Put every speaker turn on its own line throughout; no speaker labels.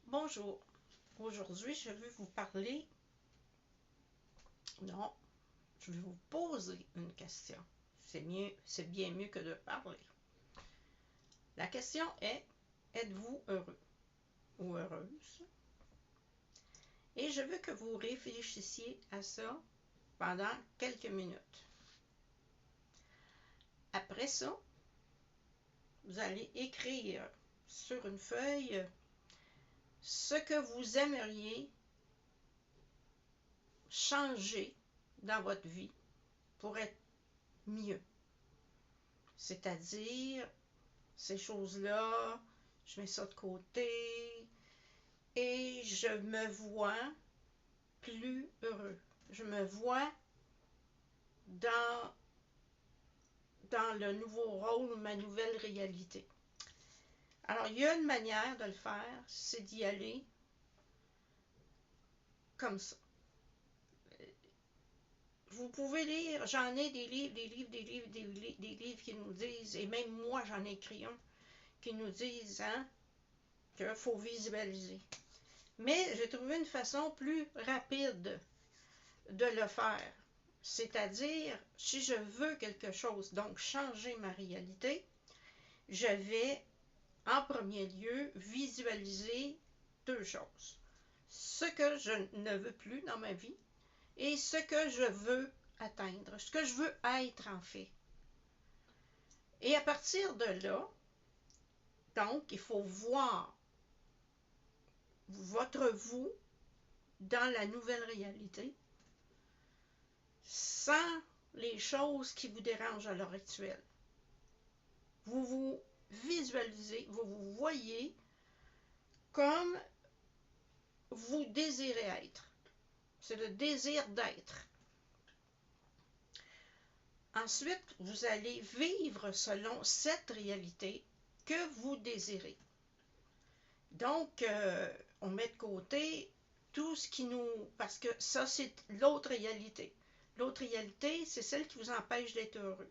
Bonjour, aujourd'hui je vais vous parler, non, je vais vous poser une question. C'est bien mieux que de parler. La question est, êtes-vous heureux ou heureuse? Et je veux que vous réfléchissiez à ça pendant quelques minutes. Après ça, vous allez écrire sur une feuille ce que vous aimeriez changer dans votre vie pour être mieux. C'est-à-dire, ces choses-là, je mets ça de côté et je me vois plus heureux. Je me vois dans, dans le nouveau rôle, ma nouvelle réalité. Alors, il y a une manière de le faire, c'est d'y aller comme ça. Vous pouvez lire, j'en ai des livres, des livres qui nous disent, et même moi j'en ai écrit un, qui nous disent qu'il faut visualiser. Mais j'ai trouvé une façon plus rapide de le faire. C'est-à-dire, si je veux quelque chose, donc changer ma réalité, je vais en premier lieu visualiser deux choses. Ce que je ne veux plus dans ma vie et ce que je veux atteindre, ce que je veux être en fait. Et à partir de là, donc, il faut voir votre vous dans la nouvelle réalité sans les choses qui vous dérangent à l'heure actuelle. Vous vous visualisez, vous vous voyez comme vous désirez être. C'est le désir d'être. Ensuite, vous allez vivre selon cette réalité que vous désirez. Donc, on met de côté tout ce qui nous... Parce que ça, c'est l'autre réalité. L'autre réalité, c'est celle qui vous empêche d'être heureux.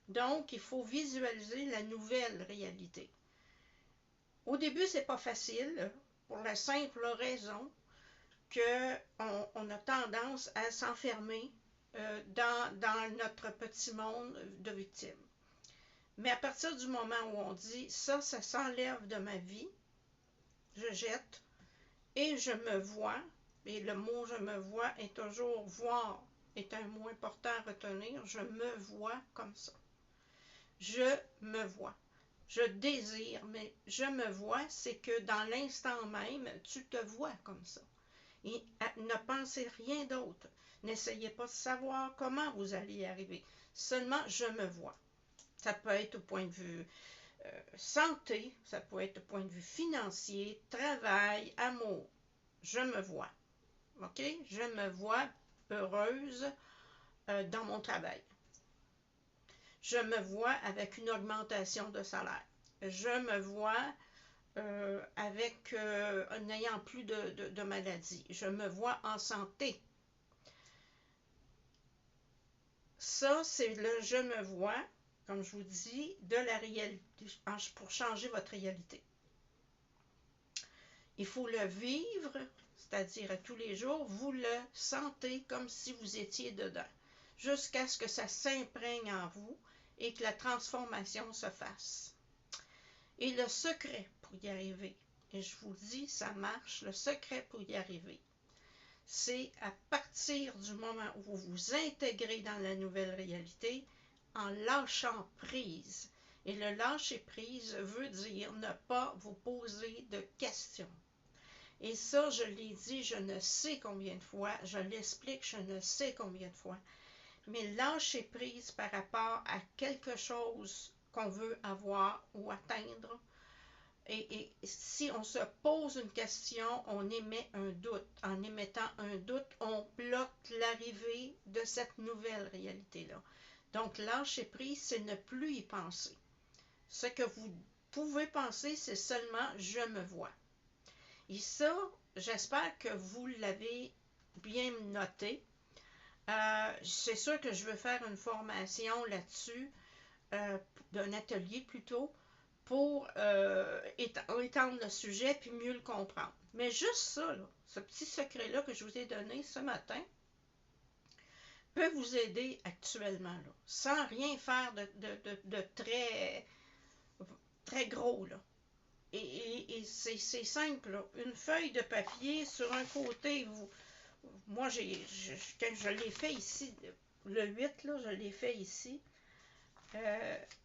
Donc, il faut visualiser la nouvelle réalité. Au début, c'est pas facile, pour la simple raison qu'on a tendance à s'enfermer dans notre petit monde de victimes. Mais à partir du moment où on dit ça s'enlève de ma vie, je jette et je me vois, et le mot je me vois est toujours voir, est un mot important à retenir, je me vois comme ça. Je me vois. Je désire, mais je me vois, c'est que dans l'instant même, tu te vois comme ça. Et ne pensez rien d'autre. N'essayez pas de savoir comment vous allez y arriver. Seulement, je me vois. Ça peut être au point de vue santé, ça peut être au point de vue financier, travail, amour. Je me vois. OK? Je me vois heureuse dans mon travail. Je me vois avec une augmentation de salaire. Je me vois en n'ayant plus de maladie. Je me vois en santé. Ça, c'est le je me vois, comme je vous dis, de la réalité, pour changer votre réalité. Il faut le vivre, c'est-à-dire à tous les jours, vous le sentez comme si vous étiez dedans, jusqu'à ce que ça s'imprègne en vous et que la transformation se fasse. Et le secret pour y arriver, et je vous dis, ça marche, le secret pour y arriver, c'est à partir du moment où vous vous intégrez dans la nouvelle réalité en lâchant prise. Et le lâcher prise veut dire ne pas vous poser de questions. Et ça, je l'ai dit je ne sais combien de fois, je l'explique je ne sais combien de fois. Mais lâcher prise par rapport à quelque chose qu'on veut avoir ou atteindre, et si on se pose une question, on émet un doute. En émettant un doute, on bloque l'arrivée de cette nouvelle réalité-là. Donc, lâcher prise, c'est ne plus y penser. Ce que vous pouvez penser, c'est seulement « je me vois ». Et ça, j'espère que vous l'avez bien noté. C'est sûr que je veux faire une formation là-dessus, d'un atelier plutôt, pour étendre le sujet puis mieux le comprendre. Mais juste ça, là, ce petit secret-là que je vous ai donné ce matin, peut vous aider actuellement, là, sans rien faire de très, très gros. Là. Et c'est simple. Là. Une feuille de papier sur un côté, moi, quand je l'ai fait ici, le 8, là, je l'ai fait ici.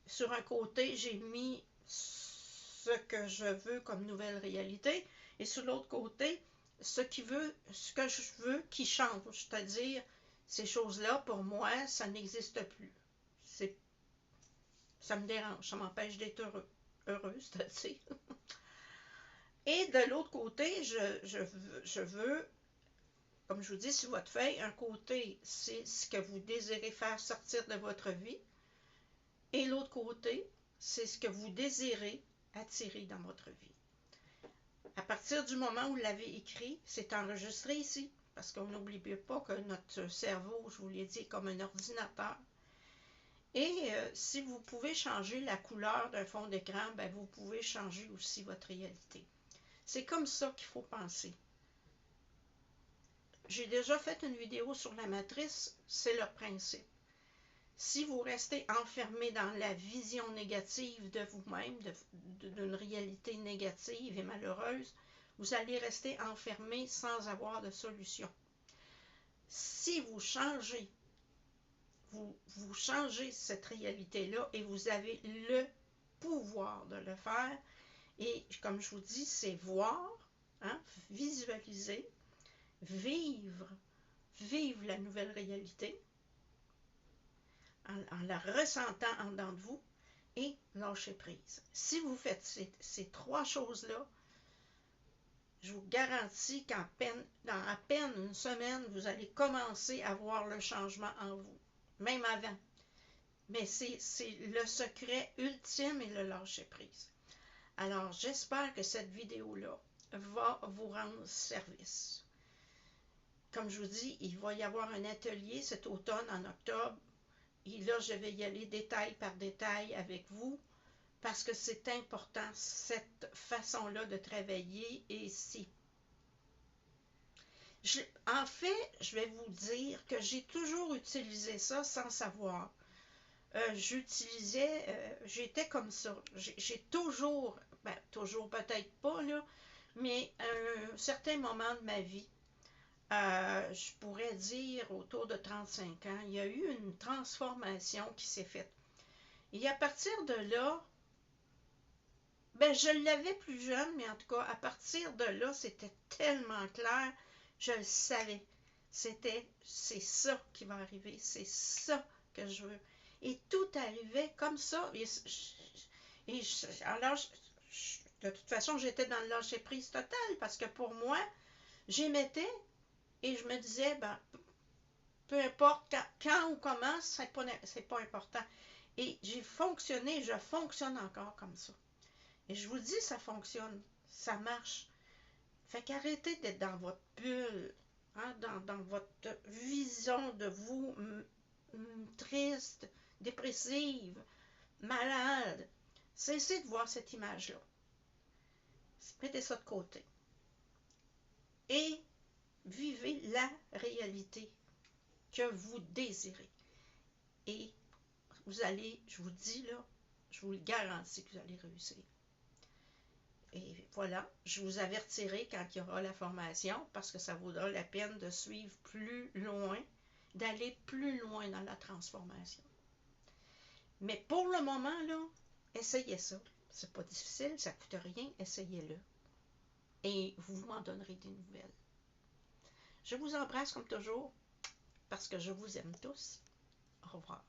Sur un côté, j'ai mis ce que je veux comme nouvelle réalité. Et sur l'autre côté, ce que je veux qui change. C'est-à-dire, ces choses-là, pour moi, ça n'existe plus. Ça me dérange, ça m'empêche d'être heureuse, c'est-à-dire. Et de l'autre côté, je veux, comme je vous dis sur votre feuille, un côté, c'est ce que vous désirez faire sortir de votre vie. Et l'autre côté, c'est ce que vous désirez attirer dans votre vie. À partir du moment où vous l'avez écrit, c'est enregistré ici. Parce qu'on n'oublie pas que notre cerveau, je vous l'ai dit, est comme un ordinateur. Et si vous pouvez changer la couleur d'un fond d'écran, ben vous pouvez changer aussi votre réalité. C'est comme ça qu'il faut penser. J'ai déjà fait une vidéo sur la matrice, c'est le principe. Si vous restez enfermé dans la vision négative de vous-même, d'une réalité négative et malheureuse, vous allez rester enfermé sans avoir de solution. Si vous changez, vous changez cette réalité-là et vous avez le pouvoir de le faire, et comme je vous dis, c'est voir, hein, visualiser, vivre la nouvelle réalité, en la ressentant en dedans de vous et lâcher prise. Si vous faites ces trois choses-là, je vous garantis dans à peine une semaine, vous allez commencer à voir le changement en vous, même avant. Mais c'est le secret ultime et le lâcher prise. Alors, j'espère que cette vidéo-là va vous rendre service. Comme je vous dis, il va y avoir un atelier cet automne, en octobre. Et là, je vais y aller détail par détail avec vous parce que c'est important, cette façon-là de travailler. Et en fait, je vais vous dire que j'ai toujours utilisé ça sans savoir. J'étais comme ça. J'ai toujours, toujours peut-être pas, là, mais à un certain moment de ma vie, je pourrais dire autour de 35 ans, il y a eu une transformation qui s'est faite. Et à partir de là, je l'avais plus jeune, mais en tout cas, à partir de là, c'était tellement clair, je le savais. C'est ça qui va arriver, c'est ça que je veux. Et tout arrivait comme ça. Alors, de toute façon, j'étais dans le lâcher-prise total, parce que pour moi, j'émettais et je me disais, peu importe quand ou comment, c'est pas important. Et je fonctionne encore comme ça. Et je vous dis, ça fonctionne, ça marche. Fait qu'arrêtez d'être dans votre bulle, hein, dans votre vision de vous triste, dépressive, malade. Cessez de voir cette image-là. Mettez ça de côté. Et vivez la réalité que vous désirez. Et vous allez, je vous dis là, je vous le garantis que vous allez réussir. Et voilà, je vous avertirai quand il y aura la formation parce que ça vaudra la peine de suivre plus loin, d'aller plus loin dans la transformation. Mais pour le moment, là, essayez ça. C'est pas difficile, ça coûte rien, essayez-le. Et vous m'en donnerez des nouvelles. Je vous embrasse comme toujours parce que je vous aime tous. Au revoir.